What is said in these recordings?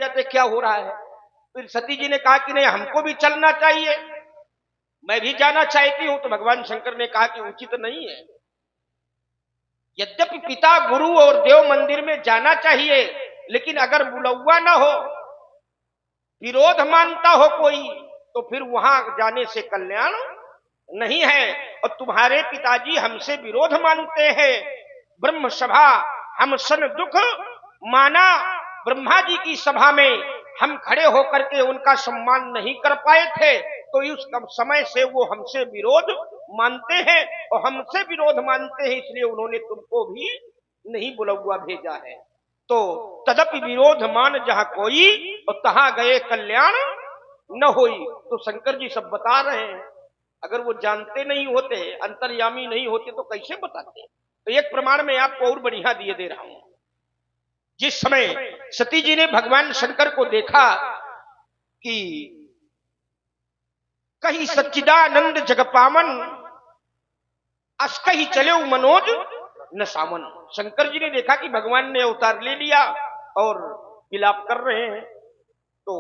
जाते क्या हो रहा है। फिर सती जी ने कहा कि नहीं, हमको भी चलना चाहिए, मैं भी जाना चाहती हूं। तो भगवान शंकर ने कहा कि उचित नहीं है। यद्यपि पिता, गुरु और देव मंदिर में जाना चाहिए, लेकिन अगर बुलौवा ना हो, विरोध मानता हो कोई, तो फिर वहां जाने से कल्याण नहीं है। और तुम्हारे पिताजी हमसे विरोध मानते हैं। ब्रह्म सभा हम सन दुख माना, ब्रह्मा जी की सभा में हम खड़े होकर के उनका सम्मान नहीं कर पाए थे, तो उस समय से वो हमसे विरोध मानते हैं, और हमसे विरोध मानते हैं, इसलिए उन्होंने तुमको भी नहीं बुलौवा भेजा है। तो तदपि विरोध मान जहां कोई, और तहां गए कल्याण न होई। तो शंकर जी सब बता रहे हैं। अगर वो जानते नहीं होते, अंतर्यामी नहीं होते, तो कैसे बताते। तो एक प्रमाण में आपको और बढ़िया दिए दे रहा हूं। जिस समय सती जी ने भगवान शंकर को देखा कि कहीं सच्चिदानंद जगपावन, अस कहीं चले मनोज न सामन। शंकर जी ने देखा कि भगवान ने अवतार ले लिया और विलाप कर रहे हैं। तो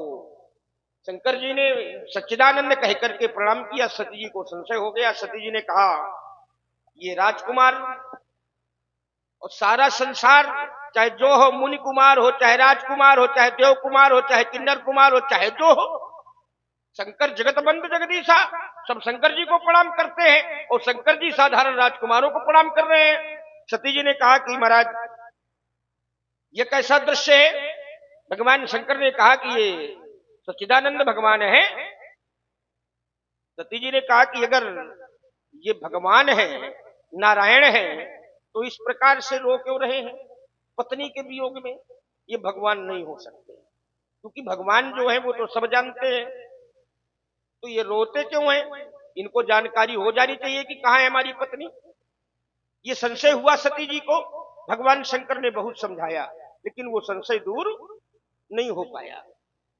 शंकर जी ने सच्चिदानंद कह करके प्रणाम किया। सती जी को संशय हो गया। सती जी ने कहा, ये राजकुमार और सारा संसार, चाहे जो हो, मुनि कुमार हो, चाहे राजकुमार हो, चाहे देव कुमार हो, चाहे किन्नर कुमार हो, चाहे जो हो, शंकर जगत बंधु जगदीशा, सब शंकर जी को प्रणाम करते हैं, और शंकर जी साधारण राजकुमारों को प्रणाम कर रहे हैं। सती जी ने कहा कि महाराज, ये कैसा दृश्य है। भगवान शंकर ने कहा कि ये सच्चिदानंद भगवान है। सती जी ने कहा कि अगर ये भगवान है, नारायण है, तो इस प्रकार से रो क्यों रहे हैं पत्नी के वियोग में। ये भगवान नहीं हो सकते, क्योंकि भगवान जो है वो तो सब जानते हैं। तो ये रोते क्यों हैं, इनको जानकारी हो जानी चाहिए कि कहां है हमारी पत्नी। ये संशय हुआ सती जी को। भगवान शंकर ने बहुत समझाया, लेकिन वो संशय दूर नहीं हो पाया।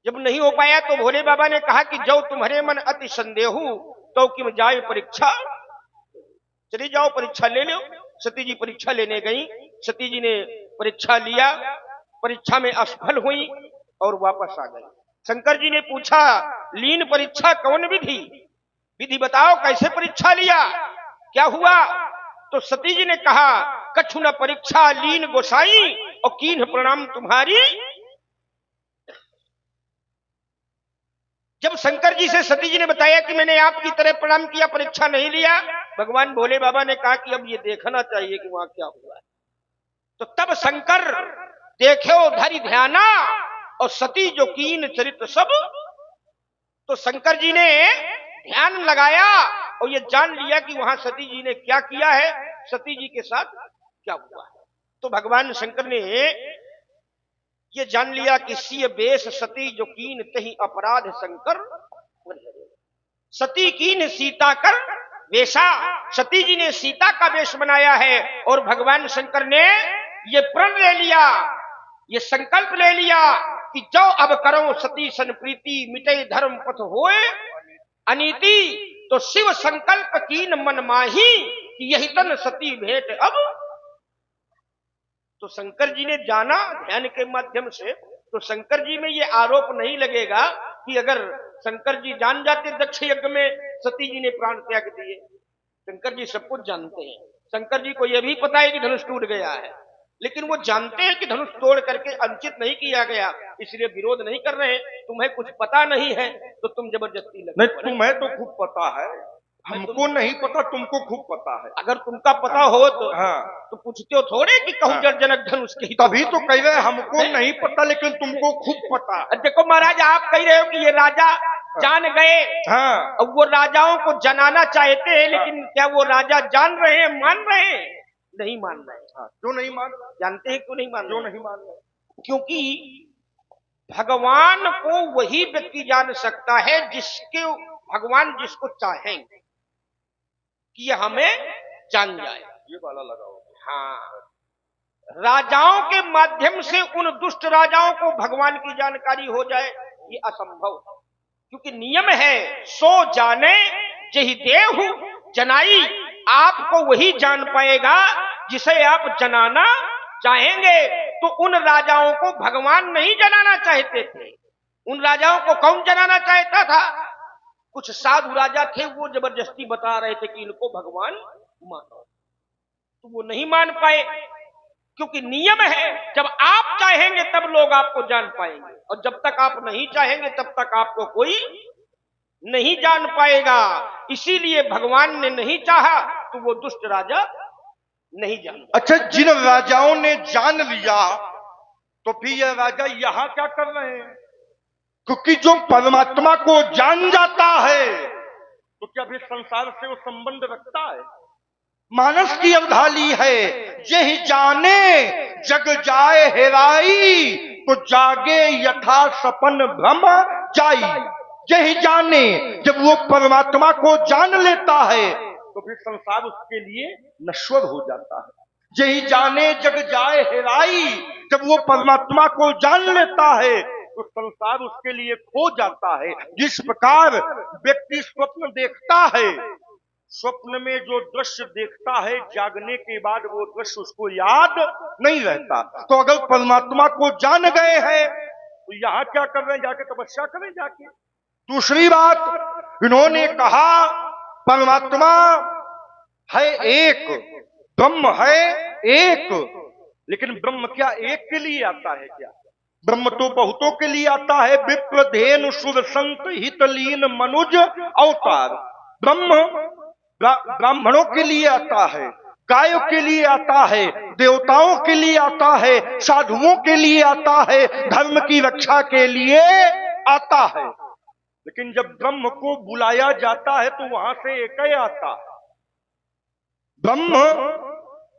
जब नहीं हो पाया तो भोले बाबा ने कहा कि जो तुम्हारे मन अति संदेहु, तो किम जाए परीक्षा, चली जाओ परीक्षा ले लो। सती जी परीक्षा लेने गई। सती जी ने परीक्षा लिया, परीक्षा में असफल हुई और वापस आ गई। शंकर जी ने पूछा, लीन परीक्षा कौन विधि, विधि बताओ, कैसे परीक्षा लिया, क्या हुआ। तो सती जी ने कहा, कछु न परीक्षा लीन गोसाई, और कीन प्रणाम तुम्हारी। जब शंकर जी से सती जी ने बताया कि मैंने आपकी तरह प्रणाम किया, परीक्षा नहीं लिया, भगवान भोले बाबा ने कहा कि अब ये देखना चाहिए कि वहां क्या हुआ है। तो तब शंकर देखे धरि ध्याना, और सती जो कीन चरित्र सब। तो शंकर जी ने ध्यान लगाया और ये जान लिया कि वहां सती जी ने क्या किया है, सती जी के साथ क्या हुआ है। तो भगवान शंकर ने ये जान लिया कि सीय बेश सती जो कीन तही अपराध शंकर। सती कीन सीता कर वेशा, सती जी ने सीता का वेश बनाया है, और भगवान शंकर ने ये प्रण ले लिया, ये संकल्प ले लिया कि जो अब करो सती सन प्रीति, मिटे धर्म पथ होए अनीति। तो शिव संकल्प कीन मन माही, कि यही तन सती भेंट अब। तो शंकर जी ने जाना ध्यान के माध्यम से। तो शंकर जी में ये आरोप नहीं लगेगा कि अगर शंकर जी जान जाते दक्ष यज्ञ में सती जी ने प्राण त्याग दिए। शंकर जी सब कुछ जानते हैं। शंकर जी को यह भी पता है कि धनुष टूट गया है, लेकिन वो जानते हैं कि धनुष तोड़ करके अंकित नहीं किया गया, इसलिए विरोध नहीं कर रहे। तुम्हें कुछ पता नहीं है तो तुम जबरदस्ती लगे। नहीं, तुम्हें तो खूब पता है, हमको नहीं पता, तुमको खूब पता है। अगर तुमका पता हो तो हाँ, तो पूछते हो थोड़े कि कहूं जनक धनुष की। तभी तो कह रहे हमको नहीं पता, लेकिन तुमको खूब पता है। देखो महाराज, आप कह रहे हो कि ये राजा जान गए, हाँ, अब वो राजाओं को जनाना चाहते हैं, लेकिन क्या वो राजा जान रहे हैं, मान रहे हैं? नहीं मान रहे। हाँ, क्यों नहीं मान रहे? जानते हैं क्यों नहीं मान रहे? क्यों नहीं मान रहे? क्योंकि भगवान को वही व्यक्ति जान सकता है जिसके भगवान जिसको चाहेंगे कि यह हमें जान जाए। ये वाला लगाओ। हाँ, राजाओं के माध्यम से उन दुष्ट राजाओं को भगवान की जानकारी हो जाए, ये असंभव, क्योंकि नियम है सो जाने जही देहु जनाई। आपको वही जान पाएगा जिसे आप जनाना चाहेंगे। तो उन राजाओं को भगवान नहीं जनाना चाहते थे। उन राजाओं को कौन जनाना चाहता था? कुछ साधु राजा थे, वो जबरदस्ती बता रहे थे कि इनको भगवान मानो, तो वो नहीं मान पाए, क्योंकि नियम है जब आप चाहेंगे तब लोग आपको जान पाएंगे, और जब तक आप नहीं चाहेंगे तब तक आपको कोई नहीं जान पाएगा। इसीलिए भगवान ने नहीं चाहा तो वो दुष्ट राजा नहीं जान। अच्छा, जिन राजाओं ने जान लिया तो फिर यह राजा यहां क्या कर रहे हैं? क्योंकि जो परमात्मा को जान जाता है तो क्या फिर संसार से वो संबंध रखता है? मानस की अवधाली है, यही जाने जग जाए हेराई, तो जागे यथा सपन भ्रम जाई। यही जाने, जब वो परमात्मा को जान लेता है तो फिर संसार उसके लिए नश्वर हो जाता है। यही जाने जग जाए हेराई, जब वो परमात्मा को जान लेता है तो संसार उसके लिए खो जाता है। जिस प्रकार व्यक्ति स्वप्न देखता है, स्वप्न में जो दृश्य देखता है, जागने के बाद वो दृश्य उसको याद नहीं रहता। तो अगर परमात्मा को जान गए हैं तो यहां क्या कर रहे हैं? जाके तपस्या करें जाके। दूसरी बात इन्होंने कहा, परमात्मा है एक, ब्रह्म है एक, लेकिन ब्रह्म क्या एक के लिए आता है क्या? ब्रह्म तो बहुतों के लिए आता है। विप्र धेनु सुर संत हितलीन मनुज अवतार। ब्रह्म ब्राह्मणों के लिए आता है, गायों के लिए आता है, देवताओं के लिए आता है, साधुओं के लिए आता है, धर्म की रक्षा के लिए आता है। लेकिन जब ब्रह्म को बुलाया जाता है तो वहां से एक ही आता है। ब्रह्म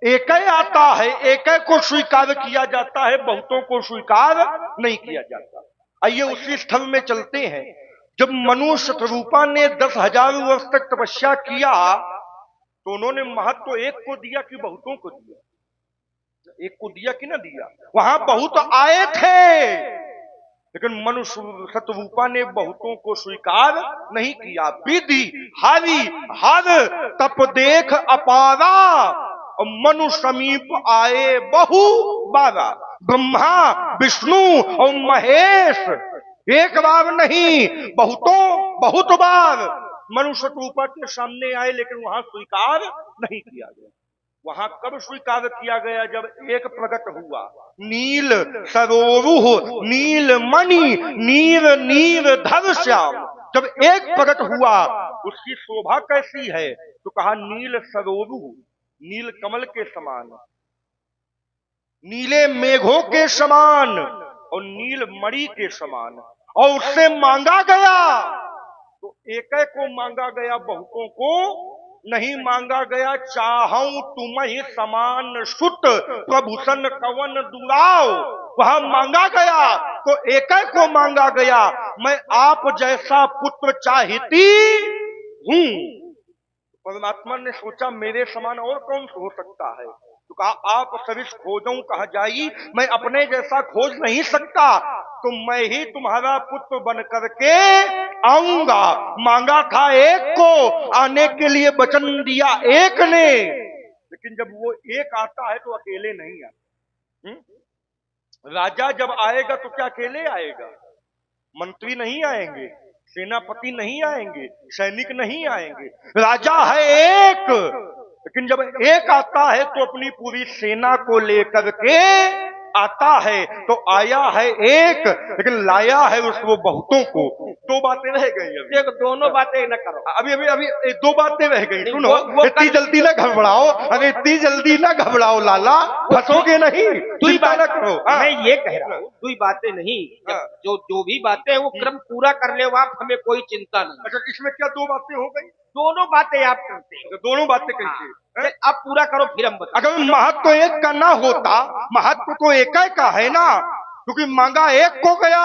एक ही आता है, एक ही को स्वीकार किया जाता है, बहुतों को स्वीकार नहीं किया जाता। आइए उसी स्थल में चलते हैं। जब मनु शतरूपा ने 10,000 वर्ष तक तपस्या किया तो उन्होंने महत्व एक को दिया कि बहुतों को दिया? एक को दिया कि ना दिया? वहां बहुत आए थे, लेकिन मनु शतरूपा ने बहुतों को स्वीकार नहीं किया। विधि हरि हर तप देख अपारा, और मनु समीप आए बहु बारा। ब्रह्मा विष्णु और महेश एक बार नहीं, बहुत बार मनु शतरूपा के सामने आए, लेकिन वहां स्वीकार नहीं किया गया। वहां कब स्वीकार किया गया? जब एक प्रकट हुआ। नील सरोरुह नील मणि नीर नीर धर श्याम। जब एक प्रकट हुआ, उसकी शोभा कैसी है? तो कहा नील सरोरुह, नील कमल के समान, नीले मेघों के समान, और नील मणि के समान। और उससे मांगा गया तो एक को मांगा गया, बहुतों को नहीं मांगा गया। चाहूं तुम्हें समान सुत प्रभूषण कवन दुराव। वहां मांगा गया तो एक को मांगा गया, मैं आप जैसा पुत्र चाहती हूं। परमात्मा ने सोचा मेरे समान और कौन हो सकता है? तो कहा आप सरिस खोजूं कहा जाई, मैं अपने जैसा खोज नहीं सकता, तो मैं ही तुम्हारा पुत्र बन करके आऊंगा। मांगा था एक को, आने के लिए वचन दिया एक ने, लेकिन जब वो एक आता है तो अकेले नहीं आता। राजा जब आएगा तो क्या अकेले आएगा? मंत्री नहीं आएंगे, सेनापति नहीं आएंगे, सैनिक नहीं आएंगे। राजा है एक, लेकिन जब एक आता है तो अपनी पूरी सेना को लेकर के आता है। तो आया है एक, लेकिन लाया है उसको बहुतों को। दो बातें रह गई। देखो दोनों बातें न करो, अभी दो बातें रह गई। सुनो, इतनी जल्दी ना घबराओ, अरे इतनी जल्दी ना घबराओ लाला, फंसोगे नहीं, चिंता ना करो। मैं ये कह रहा हूँ, कोई बातें नहीं, जो भी बातें हैं वो क्रम पूरा कर ले आप, हमें कोई चिंता नहीं। अच्छा, इसमें क्या दो बातें हो गई? दोनों बातें आप करते हैं। दोनों बातें कैसे? आप पूरा करो फिर हम बताएं। अगर महत्व एक का ना होता, महत्व तो एक का है ना, क्योंकि मांगा एक को गया,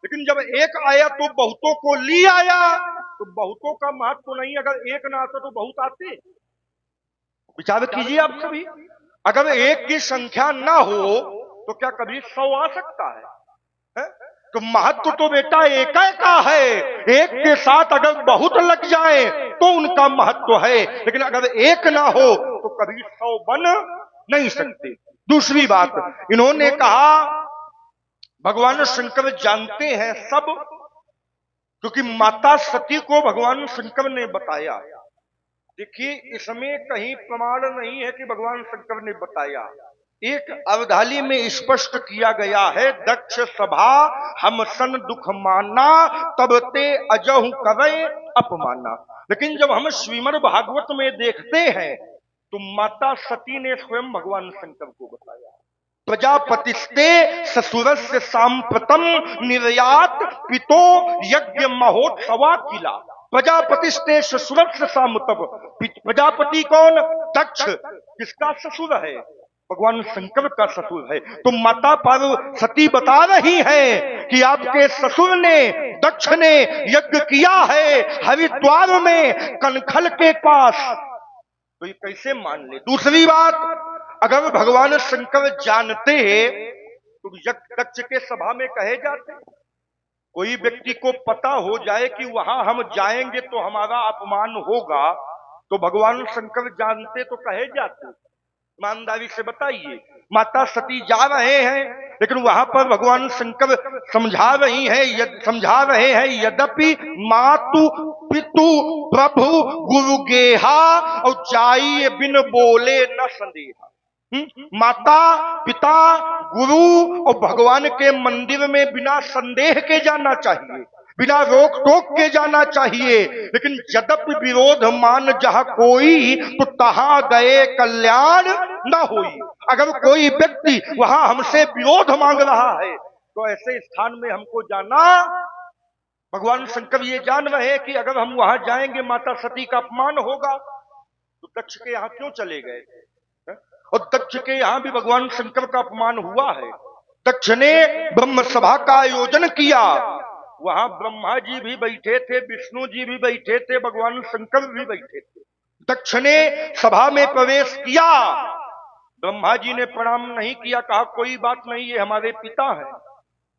लेकिन जब एक आया तो बहुतों को ली आया, तो बहुतों का महत्व नहीं। अगर एक ना आता तो बहुत आते। विचार कीजिए आप सभी, अगर एक की संख्या ना हो तो क्या कभी 100 आ सकता है? तो महत्व तो बेटा एक का है। एक के साथ अगर बहुत लग जाए तो उनका महत्व है, लेकिन अगर एक ना हो तो कभी 100 बन नहीं सकते। दूसरी बात, इन्होंने कहा भगवान शंकर जानते हैं सब, क्योंकि माता सती को भगवान शंकर ने बताया। देखिए, इसमें कहीं प्रमाण नहीं है कि भगवान शंकर ने बताया। एक अवधाली में स्पष्ट किया गया है, दक्ष सभा हम सन दुख माना, तब ते अजहु कवै अपमाना। लेकिन जब हम श्रीमद् भागवत में देखते हैं तो माता सती ने स्वयं भगवान शंकर को बताया। प्रजापतिस्ते ससुरस्य सांप्रतम निर्यात पितो यज्ञ महोत्सवा किला। प्रजापतिस्ते ससुरस्य सांप्रतम, प्रजापति कौन? दक्ष। किसका ससुर है? भगवान शंकर का ससुर है। तो माता पार्वती बता रही है कि आपके ससुर ने, दक्ष ने यज्ञ किया है हरिद्वार में कनखल के पास। तो ये कैसे मान ले? दूसरी बात, अगर भगवान शंकर जानते तो दक्ष के सभा में कहे जाते। कोई व्यक्ति को पता हो जाए कि वहां हम जाएंगे तो हमारा अपमान होगा, तो भगवान शंकर जानते तो कहे जाते। ईमानदारी से बताइए, माता सती जा रहे हैं लेकिन वहां पर भगवान शंकर समझा रहे हैं यद्यपि मातु पितु प्रभु गुरु गेहा और जाइए बिन बोले न संदेहा। माता पिता गुरु और भगवान के मंदिर में बिना संदेह के जाना चाहिए, बिना रोक टोक के जाना चाहिए। लेकिन यद्यपि विरोध मान जहां कोई, तो तहां गए कल्याण न होई। अगर कोई व्यक्ति वहां हमसे विरोध मांग रहा है तो ऐसे स्थान में हमको जाना, भगवान शंकर ये जान रहे हैं कि अगर हम वहां जाएंगे माता सती का अपमान होगा, तो दक्ष के यहां क्यों चले गए? और दक्ष के यहां भी भगवान शंकर का अपमान हुआ है। दक्ष ने ब्रह्म सभा का आयोजन किया, वहां ब्रह्मा जी भी बैठे थे, विष्णु जी भी बैठे थे, भगवान शंकर भी बैठे थे। दक्ष ने सभा में प्रवेश किया, ब्रह्मा जी ने प्रणाम नहीं किया, कहा कोई बात नहीं, ये हमारे पिता हैं।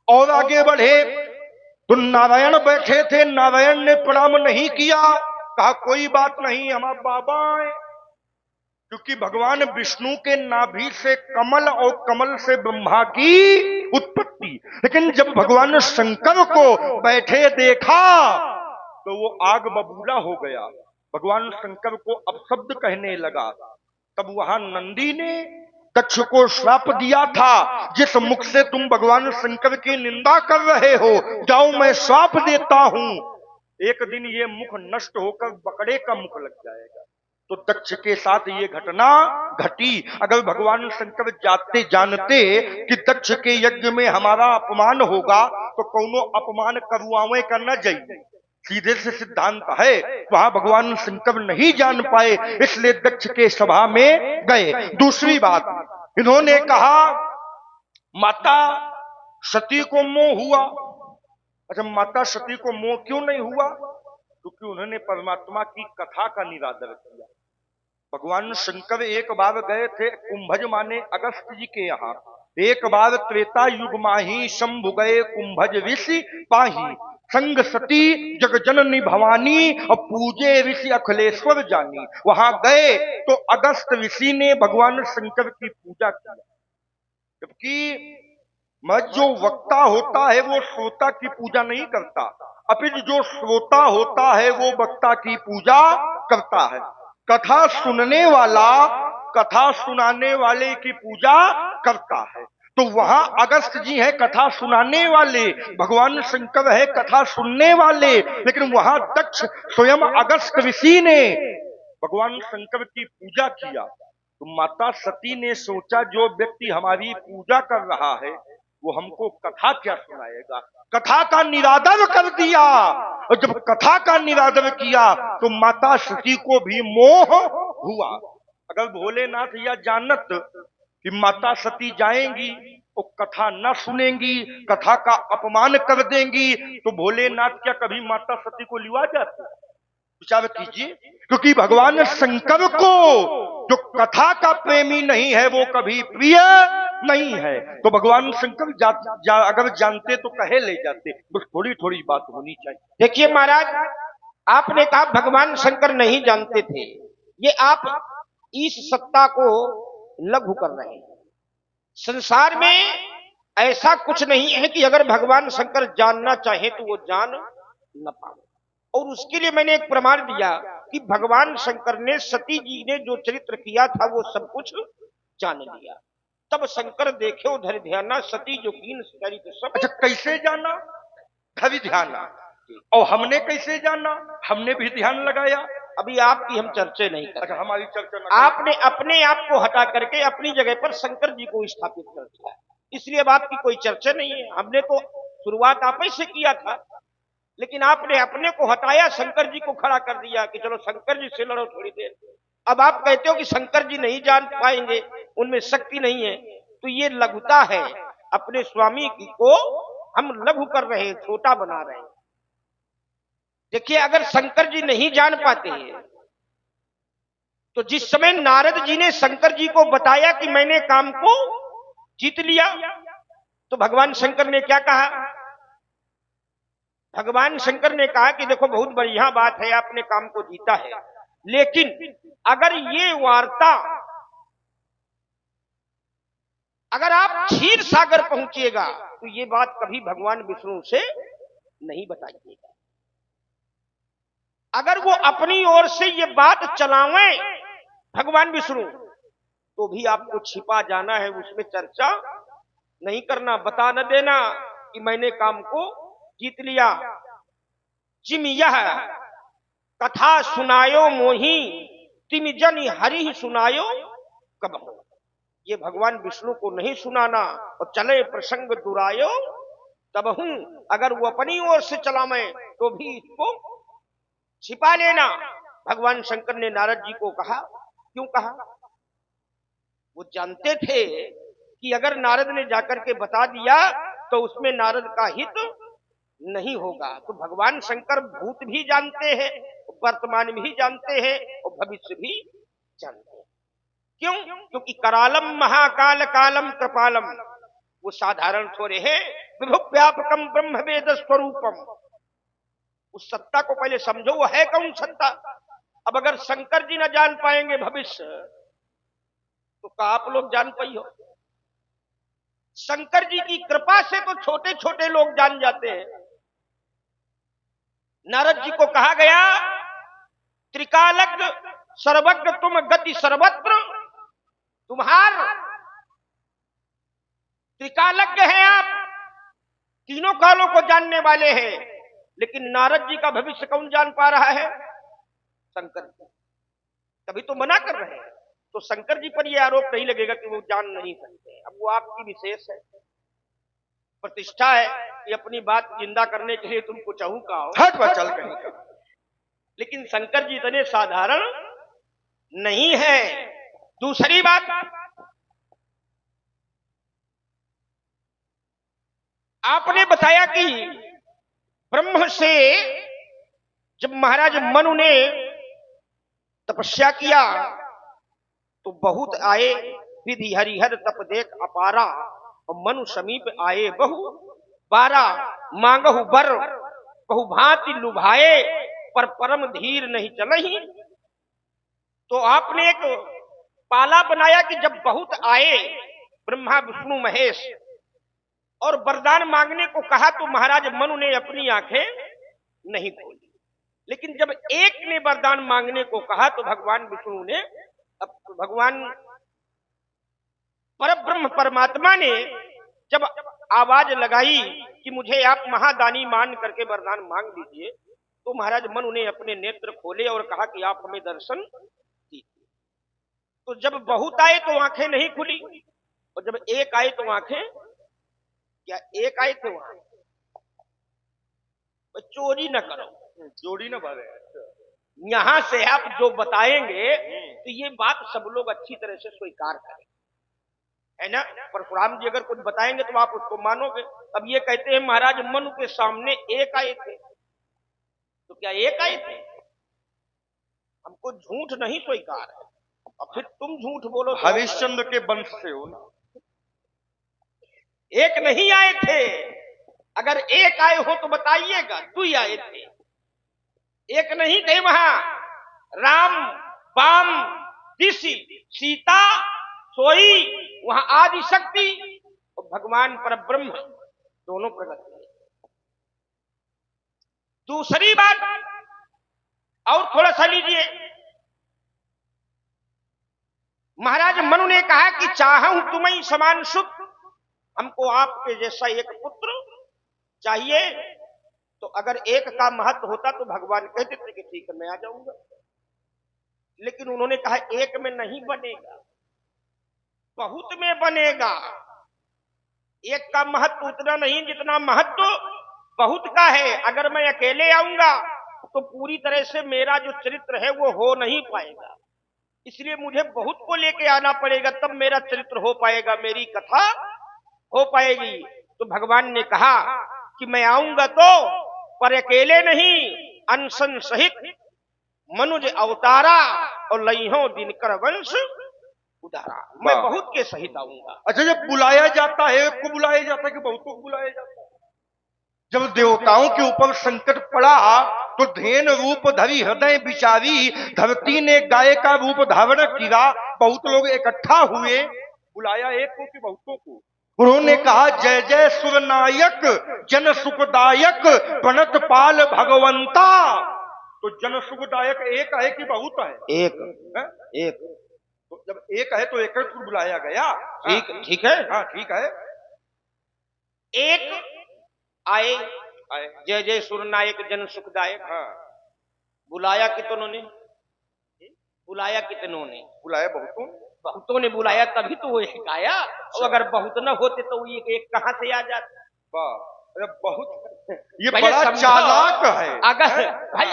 और आगे बढ़े तो नारायण बैठे थे, नारायण ने प्रणाम नहीं किया, कहा कोई बात नहीं, हमारे बाबा हैं। क्योंकि भगवान विष्णु के नाभि से कमल और कमल से ब्रह्मा की उत्पत्ति। लेकिन जब भगवान शंकर को बैठे देखा तो वो आग बबूला हो गया, भगवान शंकर को अपशब्द कहने लगा। तब वहां नंदी ने दक्ष को श्राप दिया था, जिस मुख से तुम भगवान शंकर की निंदा कर रहे हो, जाओ मैं श्राप देता हूं, एक दिन ये मुख नष्ट होकर बकरे का मुख लग जाएगा। तो दक्ष के साथ ये घटना घटी। अगर भगवान शंकर जानते कि दक्ष के यज्ञ में हमारा अपमान होगा, तो कौनो अपमान करुआवे करना चाहिए, सीधे से सिद्धांत है। वहां भगवान शंकर नहीं जान पाए, इसलिए दक्ष के सभा में गए। दूसरी बात, इन्होंने कहा माता सती को मोह हुआ। अच्छा, माता सती को मोह क्यों नहीं हुआ? क्योंकि उन्होंने परमात्मा की कथा का निरादर किया। भगवान शंकर एक बार गए थे कुंभज माने अगस्त जी के यहाँ, एक बार त्रेता युग माही शंभु गए कुंभज ऋषि पाही, संग सती जगजननी भवानी और पूजे ऋषि अखिलेश्वर जानी। वहां गए तो अगस्त ऋषि ने भगवान शंकर की पूजा की। जबकि जो वक्ता होता है वो श्रोता की पूजा नहीं करता, अपितु जो श्रोता होता है वो वक्ता की पूजा करता है। कथा सुनने वाला कथा सुनाने वाले की पूजा करता है। तो वहां अगस्त जी है कथा सुनाने वाले, भगवान शंकर है कथा सुनने वाले, लेकिन वहां दक्ष स्वयं अगस्त ऋषि ने भगवान शंकर की पूजा किया। तो माता सती ने सोचा जो व्यक्ति हमारी पूजा कर रहा है वो हमको कथा क्या सुनाएगा, कथा का निरादर कर दिया। और जब कथा का निरादर किया तो माता सती को भी मोह हुआ। अगर भोलेनाथ यह जानत कि माता सती जाएंगी तो कथा न सुनेंगी, कथा का अपमान कर देंगी, तो भोलेनाथ क्या कभी माता सती को लिवा जाते? विचार कीजिए। क्योंकि भगवान शंकर को जो कथा का प्रेमी नहीं है वो कभी प्रिय नहीं है। तो भगवान शंकर अगर जानते तो कहे ले जाते, बस थोड़ी थोड़ी बात होनी चाहिए। देखिए महाराज, आपने कहा भगवान शंकर नहीं जानते थे, ये आप इस सत्ता को लघु कर रहे हैं। संसार में ऐसा कुछ नहीं है कि अगर भगवान शंकर जानना चाहे तो वो जान न पाए। और उसके लिए मैंने एक प्रमाण दिया कि भगवान शंकर ने सती जी ने जो चरित्र किया था वो सब कुछ जान लिया। तब शंकर देखे धरि ध्याना सती जो कीन चरित्र सब। अच्छा, कैसे जाना? धरि ध्याना। और हमने कैसे जाना? हमने भी ध्यान लगाया। अभी आपकी हम चर्चा नहीं कर। अच्छा, हमारी चर्चा न आपने अपने आप को हटा करके अपनी जगह पर शंकर जी को स्थापित कर दिया, इसलिए अब आपकी कोई चर्चा नहीं है। हमने तो शुरुआत आप ही से किया था, लेकिन आपने अपने को हटाया, शंकर जी को खड़ा कर दिया कि चलो शंकर जी से लड़ो थोड़ी देर। अब आप कहते हो कि शंकर जी नहीं जान पाएंगे, उनमें शक्ति नहीं है, तो ये लघुता है। अपने स्वामी की को हम लघु कर रहे हैं, छोटा बना रहे हैं। देखिए, अगर शंकर जी नहीं जान पाते हैं तो जिस समय नारद जी ने शंकर जी को बताया कि मैंने काम को जीत लिया, तो भगवान शंकर ने क्या कहा? भगवान शंकर ने कहा कि देखो बहुत बढ़िया बात है, आपने काम को जीता है, लेकिन अगर ये वार्ता अगर आप क्षीर सागर पहुंचिएगा तो ये बात कभी भगवान विष्णु से नहीं बताइएगा। अगर वो अपनी ओर से ये बात चलावें भगवान विष्णु, तो भी आपको छिपा जाना है, उसमें चर्चा नहीं करना, बता न देना कि मैंने काम को जीत लिया। जिम यह कथा सुनायो मोही तिम जन हरि सुनायो कब हो। ये भगवान विष्णु को नहीं सुनाना और चले प्रसंग दुरायो तब हूं। अगर वो अपनी ओर से चलावे तो भी इसको छिपा लेना। भगवान शंकर ने नारद जी को कहा। क्यों कहा? वो जानते थे कि अगर नारद ने जाकर के बता दिया तो उसमें नारद का हित नहीं होगा। तो भगवान शंकर भूत भी जानते हैं, वर्तमान भी जानते हैं और भविष्य भी जानते हैं। क्यों? क्योंकि करालम महाकाल कालम कृपालम, वो साधारण थोड़े हैं। विभु व्यापकम ब्रह्म वेद स्वरूपम, उस सत्ता को पहले समझो, वो है कौन सत्ता। अब अगर शंकर जी न जान पाएंगे भविष्य, तो क्या आप लोग जान पाई हो? शंकर जी की कृपा से तो छोटे छोटे लोग जान जाते हैं। नारद जी को कहा गया त्रिकालज्ञ सर्वज्ञ तुम गति सर्वत्र, तुम्हार त्रिकालज्ञ हैं आप, तीनों कालों को जानने वाले हैं। लेकिन नारद जी का भविष्य कौन जान पा रहा है? शंकर जी। तभी तो मना कर रहे हैं। तो शंकर जी पर यह आरोप नहीं लगेगा कि वो जान नहीं सकते। अब वो आपकी विशेष है, प्रतिष्ठा है कि अपनी बात जिंदा करने के लिए तुमको चाहूं का हो, हट पर चल कहीं का। लेकिन शंकर जी इतने साधारण नहीं है। दूसरी बात, आपने बताया कि ब्रह्म से जब महाराज मनु ने तपस्या किया तो बहुत आए, विधि हरिहर तप देख अपारा, और मनु समीप आए बहु बारा, मांगहु बर बहु भांति लुभाए, पर परम धीर नहीं चलही। तो आपने एक पाला बनाया कि जब बहुत आए ब्रह्मा विष्णु महेश और वरदान मांगने को कहा तो महाराज मनु ने अपनी आंखें नहीं खोली। लेकिन जब एक ने वरदान मांगने को कहा तो भगवान विष्णु ने, भगवान परब्रह्म परमात्मा ने जब आवाज लगाई कि मुझे आप महादानी मान करके वरदान मांग लीजिए, तो महाराज मनु ने अपने नेत्र खोले और कहा कि आप हमें दर्शन दीजिए। तो जब बहुत आए तो आंखें नहीं खुली, और जब एक आए तो आंखें, क्या एक आए थे वहां? चोरी न करो, जोड़ी न भरे। यहां से आप जो बताएंगे तो ये बात सब लोग अच्छी तरह से स्वीकार करें, है ना। परशुराम जी अगर कुछ बताएंगे तो आप उसको मानोगे। अब ये कहते हैं महाराज मनु के सामने एक आए थे, तो क्या एक आए थे? हमको झूठ नहीं स्वीकार है। और फिर तुम झूठ बोलो तो हरिश्चंद्र के वंश से हो ना। एक नहीं आए थे। अगर एक आए हो तो बताइएगा, दुई आए थे, एक नहीं थे। वहां राम बाम दिशि सीता सोई वहां आदि शक्ति और भगवान परब्रह्म दोनों प्रकट हुए। दूसरी बात और थोड़ा सा लीजिए, महाराज मनु ने कहा कि चाहूं तुम्हें समान सुख, हमको आपके जैसा एक पुत्र चाहिए। तो अगर एक का महत्व होता तो भगवान कहते थे कि ठीक है मैं आ जाऊंगा, लेकिन उन्होंने कहा एक में नहीं बनेगा, बहुत में बनेगा। एक का महत्व उतना नहीं जितना महत्व बहुत का है। अगर मैं अकेले आऊंगा तो पूरी तरह से मेरा जो चरित्र है वो हो नहीं पाएगा, इसलिए मुझे बहुत को लेके आना पड़ेगा, तब मेरा चरित्र हो पाएगा, मेरी कथा हो पाएगी। तो भगवान ने कहा कि मैं आऊंगा तो पर अकेले नहीं, अनशन सहित मनुज अवतारा और लइहो दिनकर वंश उदारा। मैं बहुत के सहित आऊंगा। अच्छा, जब बुलाया जाता है एक को बुलाया जाता है कि बहुतों को बुलाया जाता है? जब देवताओं के ऊपर संकट पड़ा तो धेन रूप धरी हृदय विचारी, धरती ने गाय का रूप धारण किया, बहुत लोग इकट्ठा हुए, बुलाया एक को कि बहुतों को? उन्होंने कहा जय जय सुरनायक जन सुखदायक प्रणत पाल भगवंता। तो जन सुखदायक एक है कि बहुत है? एक है? एक। तो जब एक है तो एक को बुलाया गया। ठीक है, हाँ ठीक है। एक आए जय जय सुरनायक जन सुखदायक। हाँ, बुलाया कितनों ने? बुलाया कितनों ने? बुलाया बहुतों। बहुतों ने बुलाया तभी तो वो एक आया, और अगर बहुत न होते तो वो एक कहां से आ जाता? वाह, बहुत ये पहले बड़ा समझो, चालाक है। अगर भाई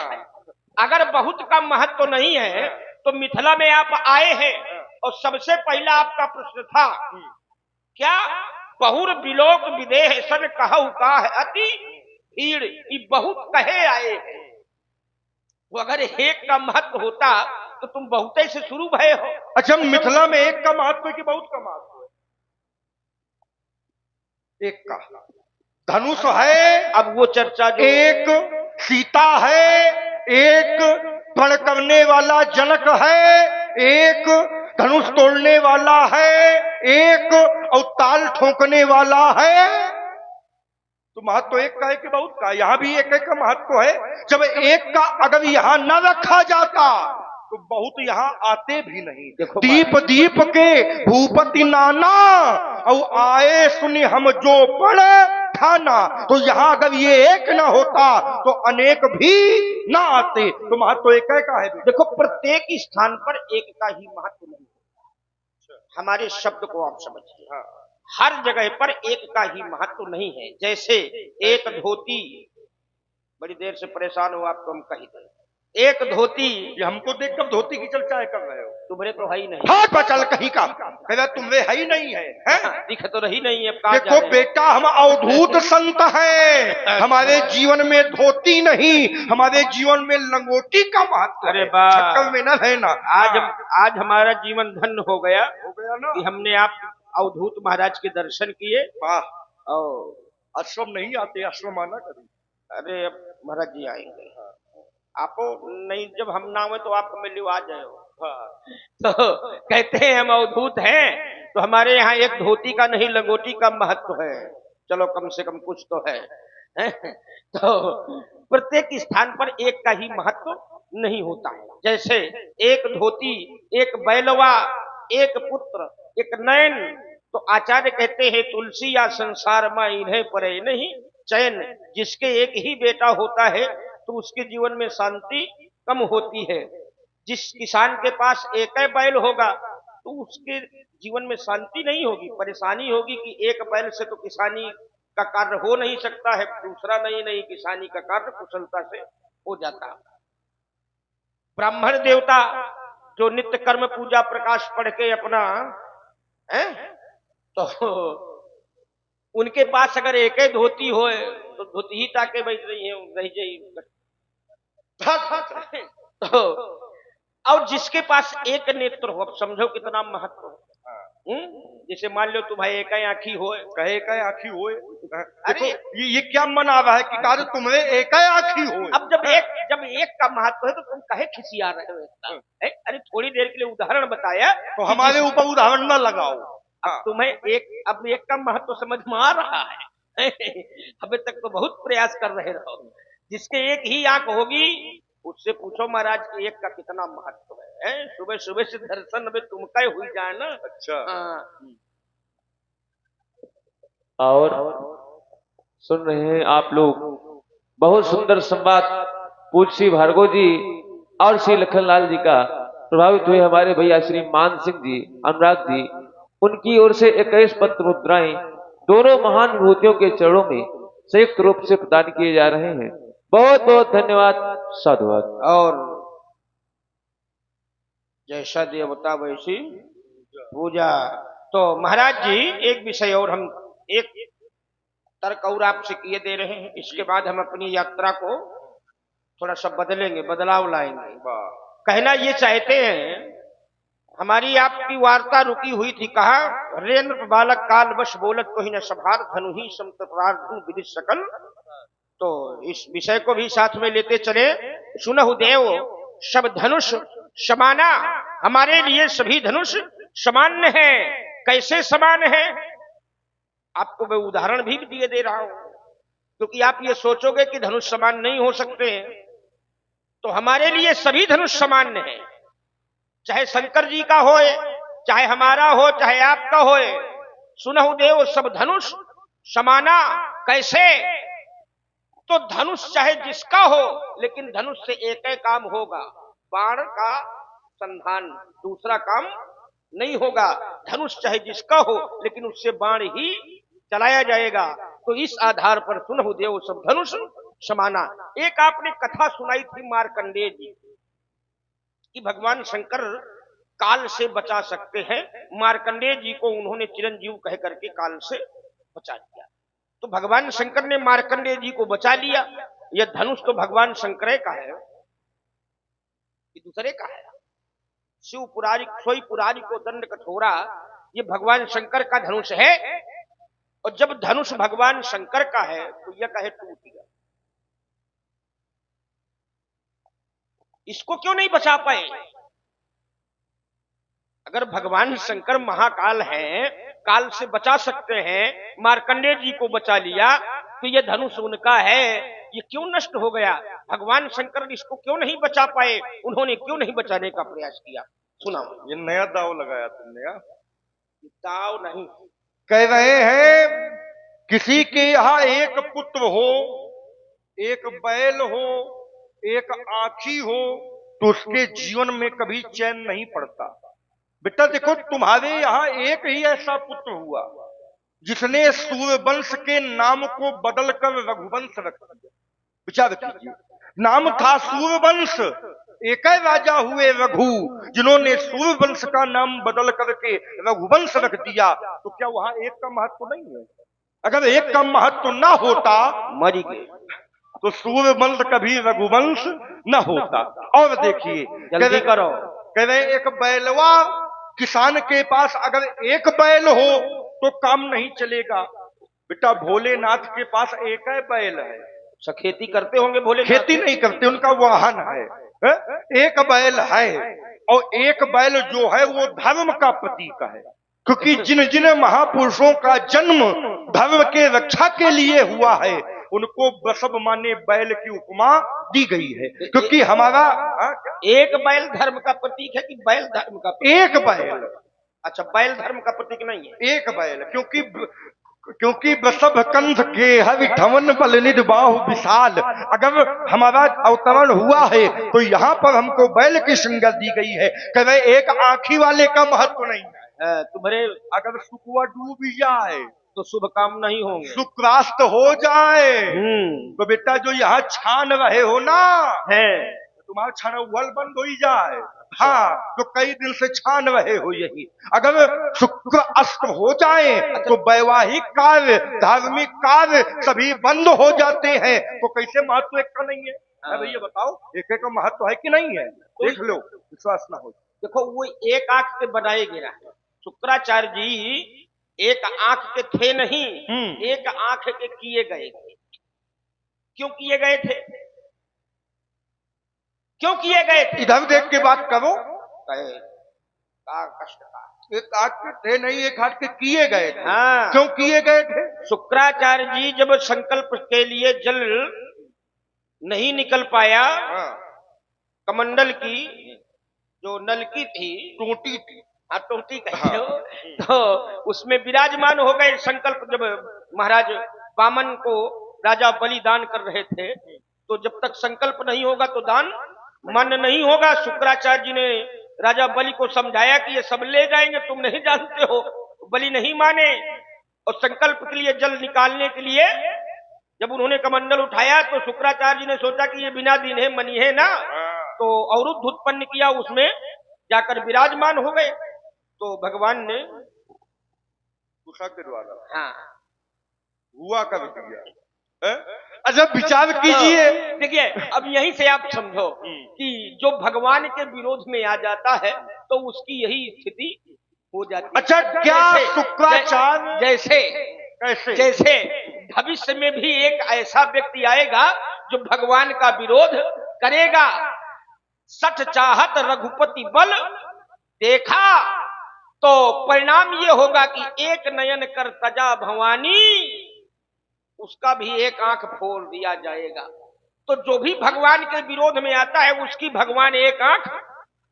अगर बहुत का महत्व तो नहीं है तो मिथिला में आप आए हैं और सबसे पहला आपका प्रश्न था क्या? बहुर बिलोक विदेह सन कहु का है अति भीड़, ये बहुत कहे आए हैं। वो अगर एक का महत्व होता तो तुम बहुते से शुरू भय हो। अच्छा, मिथिला में एक का महत्व है कि बहुत का महत्व है? एक का धनुष है। अब वो चर्चा जो एक सीता है, एक प्रण करने वाला जनक है, एक धनुष तोड़ने वाला है, एक और ताल ठोकने वाला है। तो महत्व एक का है कि बहुत का? यहां भी एक एक का महत्व है। जब एक का अगर यहां न रखा जाता तो बहुत यहां आते भी नहीं। दीप दीप के भूपति नाना और आए सुनी हम जो पढ़े ठाना। तो यहां अगर ये एक ना होता तो अनेक भी ना आते। तो महत्व एक का है। देखो, प्रत्येक स्थान पर एक का ही महत्व नहीं है। हमारे शब्द को आप समझिए, हर जगह पर एक का ही महत्व नहीं है। जैसे एक धोती, बड़ी देर से परेशान हो आपको हम कही दें, एक धोती। ये हमको देख कर धोती की चर्चा कर रहे हो? तुम्हारे तो है ही नहीं। हाँ बचल कहीं का कहना तुम्हें है ही नहीं है, दिख तो रही नहीं है। देखो बेटा, हम अवधूत संत हैं, हमारे जीवन में धोती नहीं, हमारे जीवन में लंगोटी का महत्व। अरे वाह, चक्कर में न रहना। आज हमारा जीवन धन्य हो गया ना कि हमने आप अवधूत महाराज के दर्शन किए। वाह, और आश्रम नहीं आते, आश्रम आना कभी। अरे अब महाराज जी आएंगे, आपो नहीं, जब हम ना हुए तो आप हमें लिवा जाए। तो कहते हैं हम अवधूत हैं तो हमारे यहाँ एक धोती का नहीं लंगोटी का महत्व है। चलो कम से कम कुछ तो है। तो प्रत्येक स्थान पर एक का ही महत्व नहीं होता है। जैसे एक धोती, एक बैलवा, एक पुत्र, एक नयन। तो आचार्य कहते हैं तुलसी या संसार में इन्हें परे नहीं चैन। जिसके एक ही बेटा होता है तो उसके जीवन में शांति कम होती है। जिस किसान के पास एक ही बैल होगा तो उसके जीवन में शांति नहीं होगी, परेशानी होगी कि एक बैल से तो किसानी का कार्य हो नहीं सकता है, दूसरा नहीं किसानी का कार्य कुशलता से हो जाता। ब्राह्मण देवता जो नित्य कर्म पूजा प्रकाश पढ़ के अपना है, तो उनके पास अगर एक ही धोती हो तो धोती ही ताके बैठ रही है, रह जाइए। तो और जिसके पास एक नेत्र हो, अब समझो कितना महत्व है। जैसे मान लो तुम्हारे एक ही आंखी हो, कहे एक ही आंखी हो। देखो ये क्या मना रहा है कि कार्य तुम्हें एक ही आंखी हो। अब जब एक का महत्व है तो तुम कहे खिसिया रहे हो? अरे थोड़ी देर के लिए उदाहरण बताया तो हमारे ऊपर उदाहरण न लगाओ। अब तुम्हें अब एक का महत्व समझ में आ रहा है। अभी तक तो बहुत प्रयास कर रहे रहो। जिसके एक ही आंख होगी उससे पूछो महाराज कि एक का कितना महत्व है। सुबह सुबह से दर्शन अभी तुमका हुई जाए ना। अच्छा। हाँ। और सुन रहे हैं आप लोग बहुत सुंदर संवाद पूज्य श्री भार्गव जी और श्री लखनलाल जी का प्रभावित हुए हमारे भैया श्री मान सिंह जी, अनुराग जी, उनकी ओर से 21 पत्र मुद्राएं दोनों महान विभूतियों के चरणों में संयुक्त रूप से प्रदान किए जा रहे हैं। बहुत बहुत धन्यवाद, साधुवाद। और जैसा देवता वैसी पूजा। तो महाराज जी एक विषय और हम एक तर्क और आपसे किए दे रहे हैं। इसके बाद हम अपनी यात्रा को थोड़ा सा बदलेंगे, बदलाव लाएंगे। कहना ये चाहते हैं, हमारी आपकी वार्ता रुकी हुई थी। कहा रेन्द्र बालक काल वश बोलत को ही न सभार धनु ही समत्रार्जुन विदित सकल। तो इस विषय को भी साथ में लेते चले। सुनहु देव सब धनुष समाना, हमारे लिए सभी धनुष समान है। कैसे समान है आपको मैं उदाहरण भी दिए दे रहा हूं, क्योंकि आप ये सोचोगे कि धनुष समान नहीं हो सकते हैं। तो हमारे लिए सभी धनुष समान है, चाहे शंकर जी का होए, चाहे हमारा हो, चाहे आपका होए। सुनहु देव सब धनुष समाना। कैसे? तो धनुष चाहे जिसका हो, लेकिन धनुष से एक ही काम होगा, बाण का संधान, दूसरा काम नहीं होगा। धनुष चाहे जिसका हो, लेकिन उससे बाण ही चलाया जाएगा। तो इस आधार पर सुनहु देव सब धनुष समाना। एक आपने कथा सुनाई थी मार्कंडेय जी कि भगवान शंकर काल से बचा सकते हैं। मार्कंडेय जी को उन्होंने चिरंजीव कह करके काल से बचा दिया। तो भगवान शंकर ने मार्कंडेय जी को बचा लिया। यह धनुष तो भगवान शंकर का है कि दूसरे का है? शिव पुरारी सोई पुरारी को दंड कठोरा, ये भगवान शंकर का धनुष है। और जब धनुष भगवान शंकर का है तो यह कहे टूट गया। इसको क्यों नहीं बचा पाए? अगर भगवान शंकर महाकाल हैं, काल से बचा सकते हैं, मार्कंडेय जी को बचा लिया, तो यह धनुष उनका है, ये क्यों नष्ट हो गया? भगवान शंकर इसको क्यों नहीं बचा पाए? उन्होंने क्यों नहीं बचाने का प्रयास किया? सुना। ये नया दाव लगाया तुमने। दाव नहीं, कह रहे हैं किसी के यहाँ एक पुत्र हो, एक बैल हो, एक आँखी हो, तो उसके जीवन में कभी चैन नहीं पड़ता। बेटा देखो, तुम्हारे यहाँ एक ही ऐसा पुत्र हुआ जिसने सूर्यवंश के नाम को बदलकर रघुवंश रख दिया। विचार कीजिए, नाम था सूर्यवंश, एक ही राजा हुए रघु, जिन्होंने सूर्यवंश का नाम बदल करके रघुवंश रख दिया। तो क्या वहां एक का महत्व नहीं है? अगर एक का महत्व ना होता, मरी गए, तो सूर्यवंश कभी रघुवंश न होता। और देखिए, जल्दी करो, कह रहे एक बैलवा, किसान के पास अगर एक बैल हो तो काम नहीं चलेगा। बेटा भोलेनाथ के पास एक ही बैल है। खेती करते होंगे भोले? खेती नहीं करते, उनका वाहन है। एक बैल है, और एक बैल जो है वो धर्म का प्रतीक है, क्योंकि जिन जिन महापुरुषों का जन्म धर्म के रक्षा के लिए हुआ है, उनको बसब माने बैल की उपमा दी गई है। क्योंकि हमारा एक बैल धर्म का प्रतीक है कि बैल धर्म का? एक बैल। अच्छा, बैल धर्म का प्रतीक नहीं है, एक बैल। क्योंकि वृषभ कंध के हरि ठवन बलनिध बाहु विशाल। अगर हमारा अवतरण हुआ है तो यहाँ पर हमको बैल की संज्ञा दी गई है। कह रहे एक आंखी वाले का महत्व नहीं है। तुम्हारे अगर शुक्र डूब जाए तो शुभ काम नहीं होंगे, शुक्रास्त हो जाए। तो बेटा जो यहाँ छान रहे हो ना है, तुम्हारा छानवल बंद हो ही जाए। हाँ, तो कई दिन से छान रहे हो यही। अगर शुक्र अस्त हो जाए तो वैवाहिक कार्य, धार्मिक कार्य सभी बंद हो जाते हैं। तो कैसे महत्व एक का नहीं है? भैया बताओ, एक का महत्व है कि नहीं है? देख लो, विश्वास ना हो। देखो, वो एक आंख से बनाए गया है। शुक्राचार्य जी एक आंख के थे नहीं, एक आंख के किए गए थे। क्यों किए गए थे? क्यों किए गए थे? इधर देख के बात करो। का कष्ट का एक हाथ के थे नहीं, एक हाथ के किए गए थे। हाँ। क्यों किए गए थे? शुक्राचार्य जी जब संकल्प के लिए जल नहीं निकल पाया, हाँ, कमंडल की जो नलकी थी, टूटी थी। हाँ टोटी कहते हो, तो उसमें विराजमान हो गए संकल्प। जब महाराज वामन को राजा बलि दान कर रहे थे, तो जब तक संकल्प नहीं होगा तो दान मन नहीं होगा। शुक्राचार्य जी ने राजा बलि को समझाया कि ये सब ले जाएंगे, तुम नहीं जानते हो। बलि नहीं माने, और संकल्प के लिए जल निकालने के लिए जब उन्होंने कमंडल उठाया तो शुक्राचार्य जी ने सोचा कि ये बिना दीन है मनी है ना, तो अवरुद्ध उत्पन्न किया, उसमें जाकर विराजमान हो गए। तो भगवान ने उषा के द्वारा हाँ हुआ कर दिया। अच्छा, विचार कीजिए। देखिए, अब यहीं से आप समझो कि जो भगवान के विरोध में आ जाता है तो उसकी यही स्थिति हो जाती है। अच्छा, क्या शुक्राचार्य जैसे कैसे? जैसे भविष्य में भी एक ऐसा व्यक्ति आएगा जो भगवान का विरोध करेगा। सठ चाहत रघुपति बल देखा, तो परिणाम ये होगा कि एक नयन कर तजा भवानी, उसका भी एक आंख फोड़ दिया जाएगा। तो जो भी भगवान के विरोध में आता है उसकी भगवान एक आंख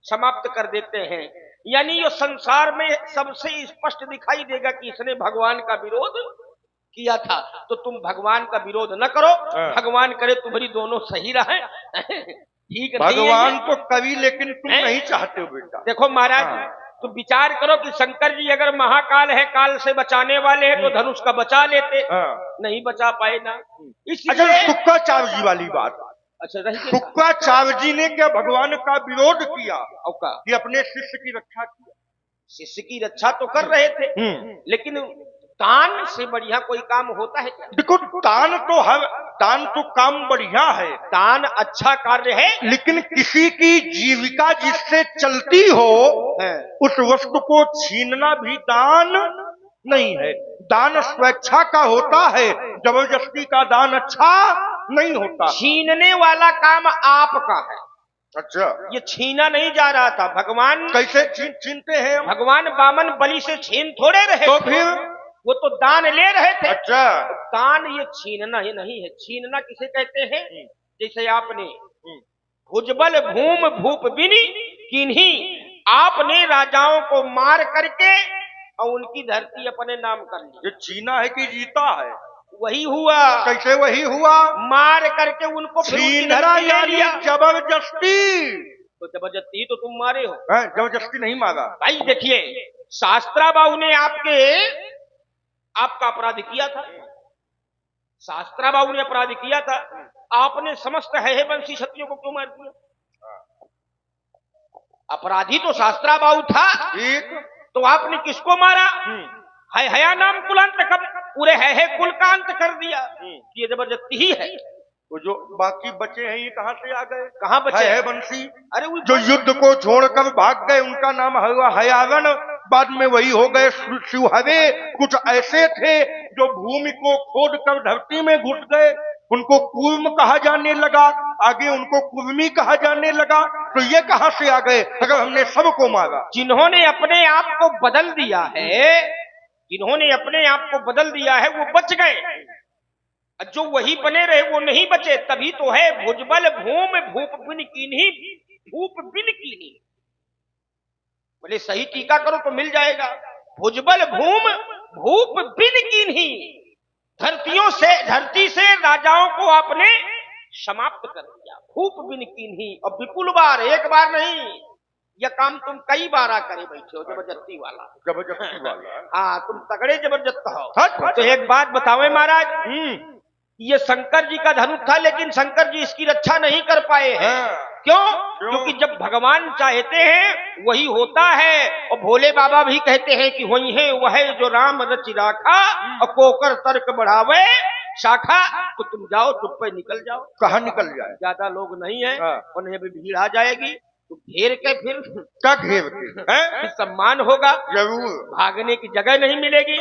समाप्त कर देते हैं। यानी ये संसार में सबसे स्पष्ट दिखाई देगा कि इसने भगवान का विरोध किया था। तो तुम भगवान का विरोध न करो, भगवान करे तुम्हारी दोनों सही रहे। ठीक नहीं है भगवान ये? तो कवि, लेकिन तुम हैं? नहीं चाहते हो बेटा। देखो महाराज, तो विचार करो कि शंकर जी अगर महाकाल है, काल से बचाने वाले हैं, तो धनुष का बचा लेते, नहीं बचा पाए ना। अच्छा, इसलिए शुक्राचार्य जी वाली बात। अच्छा रही है। शुक्राचार्य जी ने क्या भगवान का विरोध किया और का कि अपने शिष्य की रक्षा किया? शिष्य की रक्षा तो कर रहे थे, लेकिन दान से बढ़िया कोई काम होता है क्या? देखो, दान तो काम बढ़िया है, दान अच्छा कार्य है, लेकिन किसी की जीविका जिससे चलती हो उस वस्तु को छीनना भी दान नहीं है। दान स्वेच्छा का होता है, जबरदस्ती का दान अच्छा नहीं होता। छीनने वाला काम आपका है। अच्छा, ये छीना नहीं जा रहा था। भगवान कैसे छीनते हैं हम? भगवान वामन बलि से छीन थोड़े रहे तो थे। फिर वो तो दान ले रहे थे। अच्छा, दान ये छीनना ही नहीं है। छीनना किसे कहते हैं? जैसे आपने भुजबल भूम भूप बिनी किन्हीं, आपने राजाओं को मार करके और उनकी धरती अपने नाम कर ली। ये छीना है कि जीता है? वही हुआ। कैसे वही हुआ? मार करके उनको फिर उनकी छीनना धरती ले यानी लिया। जबरदस्ती। तो जबरदस्ती तो तुम मारे हो जबरदस्ती नहीं मारा भाई। देखिए, शास्त्रा बाबू ने आपका अपराध किया था। शास्त्रा बाबू ने अपराध किया था, आपने समस्त है वंशी क्षत्रियों को क्यों मार दिया? अपराधी तो शास्त्रा बाबू था, ठीक। तो आपने किसको मारा? है हया नाम कुलांत कर, पूरे है कुल का अंत कर दिया। ये जबरदस्ती ही है। वो जो बाकी बचे हैं ये कहां से आ गए? कहां बचे है वंशी? अरे जो युद्ध को छोड़कर भाग गए उनका नाम हयावन, बाद में वही हो गए शिवहरे। कुछ ऐसे थे जो भूमि को खोदकर धरती में घुस गए, उनको कूर्म कहा जाने लगा, आगे उनको कुर्मी कहा जाने लगा। तो ये कहां से आ गए अगर हमने सबको मारा? जिन्होंने अपने आप को बदल दिया है, जिन्होंने अपने आप को बदल दिया है वो बच गए, जो वही बने रहे वो नहीं बचे। तभी तो है भुजबल भूम भूप बिन कीन्ही, भूप बिन कीन्ही। बोले सही टीका करो तो मिल जाएगा। भुजबल भूम भूप बिन कीन्ही, धरती से राजाओं को आपने समाप्त कर दिया। भूप बिन कीन्ही, और विपुल बार, एक बार नहीं, यह काम तुम कई बार करे बैठे हो। जबरदस्ती वाला, जबरदस्ती वाला। हाँ, तुम तगड़े जबरदस्त हो। तो एक बात बतावे महाराज, ये शंकर जी का धनुष था, लेकिन शंकर जी इसकी रक्षा नहीं कर पाए हैं। क्यों? क्योंकि जब भगवान चाहते हैं वही होता है। और भोले बाबा भी कहते हैं कि वही है वह जो राम रचि राखा, और कोकर तर्क बढ़ावे शाखा। तो तुम जाओ, चुप पे निकल जाओ। कहाँ निकल जाए? ज्यादा लोग नहीं है, उन्हें भी भीड़ आ जाएगी, तो घेर के फिर क्या घेर के? सम्मान होगा, जरूर। भागने की जगह नहीं मिलेगी।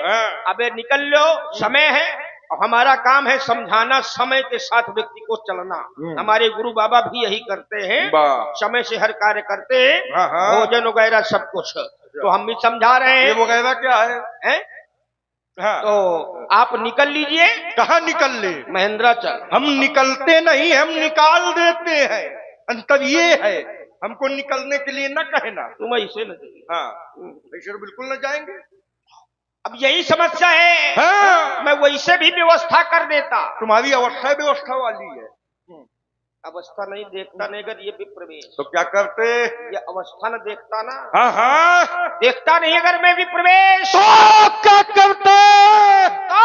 अबे निकल लो, समय है। और हमारा काम है समझाना, समय के साथ व्यक्ति को चलना। हमारे गुरु बाबा भी यही करते हैं, वाह। समय से हर कार्य करते हैं, हाँ, हाँ। भोजन वगैरह सब कुछ। तो हम भी समझा रहे ये हैं, वगैरह क्या है? हैं? हाँ। तो आप निकल लीजिए। कहाँ निकल ले? महेंद्राचल। हम निकलते नहीं, हम निकाल देते हैं। अंतर ये है, हमको निकलने के लिए न कहना। तुम ऐसे न जाइए। हाँ, ऐसे तो बिल्कुल न जाएंगे। अब यही समस्या है। हाँ। मैं वैसे भी व्यवस्था कर देता। तुम्हारी अवस्था व्यवस्था वाली है। अवस्था नहीं देखता नहीं, अगर ये भी प्रवेश तो क्या करते? ये अवस्था न देखता ना। हाँ हाँ, देखता नहीं अगर मैं भी प्रवेश, तो क्या करते? तो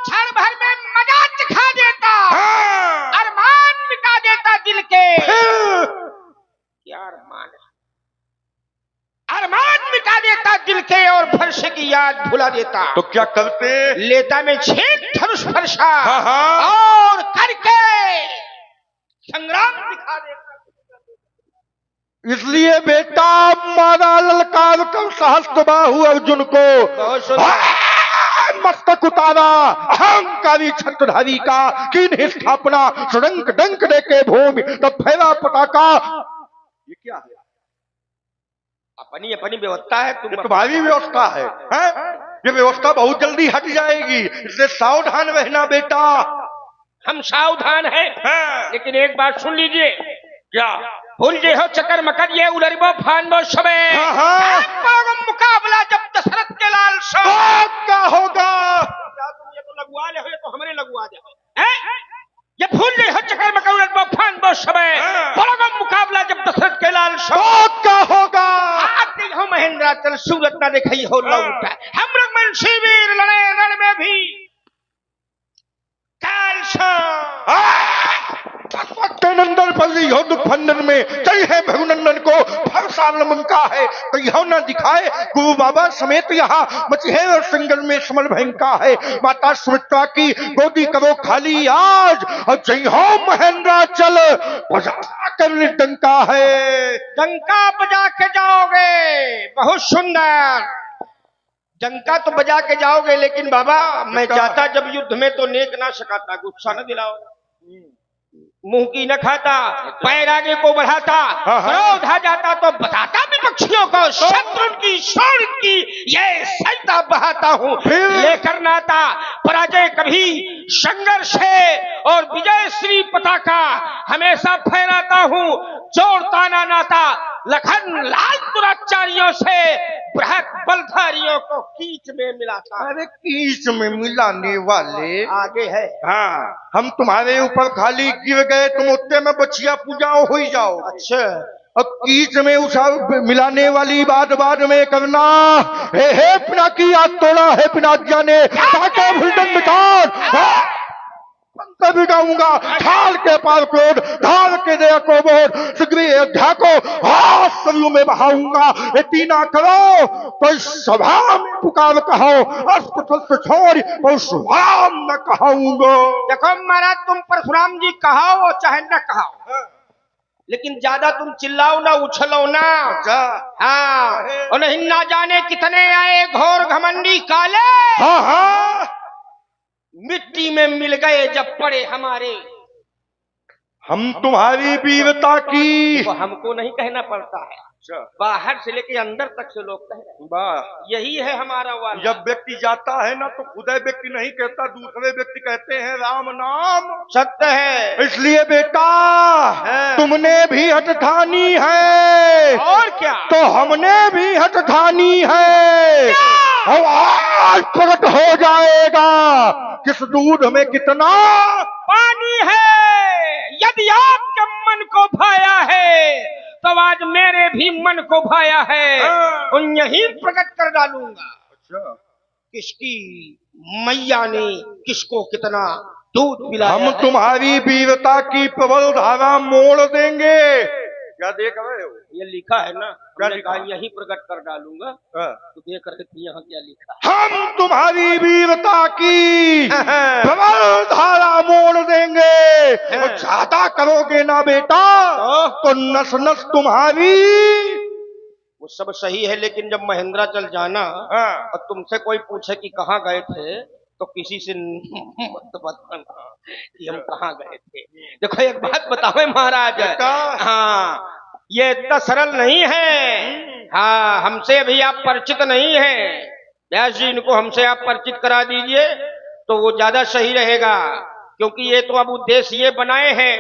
क्षण भर में मजा चिखा देता, हाँ। अरमान मिटा देता दिल के। क्या अरमान है? अरमान मिटा देता दिल के और फर्श की याद भुला देता। तो क्या करते? लेता में छेद धनुष फरसा, हाँ हाँ, और करके संग्राम दिखा देता। इसलिए बेटा मारा ललकार कर सहस्त्रबाहु अर्जुन को, बहुत सुंदर। मस्तक उतारा अहंकारी छत्रधारी का, कीन स्थापना सुडंक डंक दे के भूमि, तब फैला पटाखा। ये क्या है? अपनी अपनी व्यवस्था है। ये तुम्हारी व्यवस्था है, हैं? ये व्यवस्था बहुत जल्दी हट जाएगी, इसलिए सावधान रहना बेटा। हम सावधान हैं, हाँ। लेकिन एक बात सुन लीजिए। क्या? भूल जे हो चक्कर मकर ये उलरबो फानबो सबे। हाँ, हाँ। मुकाबला जब दशरथ के लाल से क्या होगा? तुम ये तो लगवा ले हो, ये तो हमरे लगवा दे। ये भूल जे हो चक्कर मकर उलरबो फानबो सबे। हाँ। मुकाबला जब दशरथ के लाल से क्या होगा? आते हो महेंद्राचल सूरत ना दिखाई हो लौटा। हम लोग मनसी वीर लड़े रण में भी काल नंदन पर युद्ध फंडन में जय है भगुनंदन को भरसा लंका है, तो यह न दिखाए गुरु बाबा समेत यहाँ मचहे और सिंगल में समल भयंका है। माता सुमित्रा की गोदी करो खाली आज, और जय हो महेंद्राचल बजा कर डंका है। डंका बजा के जाओगे, बहुत सुंदर डंका तो बजा के जाओगे, लेकिन बाबा मैं जाता जब युद्ध में तो नेक ना सकाता, गुस्सा न दिलाओ, मुंह की न खाता, पैर आगे को बढ़ाता, क्रोध आ जाता तो बताता विपक्षियों को, शत्रु की शौर्य की ये सरिता बहाता हूँ लेकर नाता। पराजय कभी संघर्ष है और विजय श्री पताका हमेशा फहराता हूँ, जोड़ता ना नाता लखन लाल दुराचारियों से बृहत बलधारियों को कीच में मिलाता। अरे कीच में मिलाने वाले आगे है। हाँ, हम तुम्हारे ऊपर खाली गिर गए, तुम उत्ते में बचिया पूजाओ हो ही जाओ। अच्छा, अब कीच में उषा मिलाने वाली बात बाद में करना। हे पिना की याद तोड़ा है पिना जाने ताके भुलडन मिटान तभी गाऊंगा ढाल के पार क्रोध, ढाल के दया को बोध, सुग्रीव अयोध्या को हाथ सरयू में बहाऊंगा। इतनी ना करो तो सभा में पुकार कहो, अस्त्र छोड़ तो सुभाम न कहूंगा। देखो महाराज, तुम परशुराम जी कहो चाहे न कहो, लेकिन ज्यादा तुम चिल्लाओ ना, उछलो ना। हाँ, और नहीं ना जाने कितने आए घोर घमंडी काले। हाँ हाँ, मिट्टी में मिल गए जब पड़े हमारे। हम तुम्हारी वीरता की, तो हमको नहीं कहना पड़ता है, बाहर से लेके अंदर तक से लोग कह रहे हैं। वाह, यही है हमारा वाला। जब व्यक्ति जाता है ना तो खुद व्यक्ति नहीं कहता, दूसरे व्यक्ति कहते हैं राम नाम। सत्य है। इसलिए बेटा तुमने भी हट ठानी है, और क्या, तो हमने भी हट ठानी है। और आज प्रकट हो जाएगा किस दूध में कितना पानी है। यदि आपके मन को भाया है तो आज मेरे भी मन को भाया है, उन यही प्रकट कर डालूंगा। अच्छा, किसकी मैया ने किसको कितना दूध पिलाया हम है। तुम्हारी वीरता की प्रबल धारा मोड़ देंगे। क्या देख रहे हो? ये लिखा है ना, क्या मैंने लिखा? कहा यही प्रकट कर डालूंगा। तो देख रहे थे यहाँ क्या लिखा है। हम तुम्हारी वीरता की प्रबल धारा मोड़ देंगे, और ज्यादा करोगे ना बेटा तो नस नस तुम्हारी। वो सब सही है, लेकिन जब महेंद्राचल जाना और तुमसे कोई पूछे कि कहाँ गए थे तो किसी से मत बताना कि हम कहाँ गए थे। देखो एक बात बताओ महाराज, हाँ ये इतना सरल नहीं है। हाँ हमसे अभी आप परिचित नहीं हैं, व्यास जी इनको हमसे आप परिचित करा दीजिए तो वो ज्यादा सही रहेगा, क्योंकि ये तो अब उद्देश्य ये बनाए हैं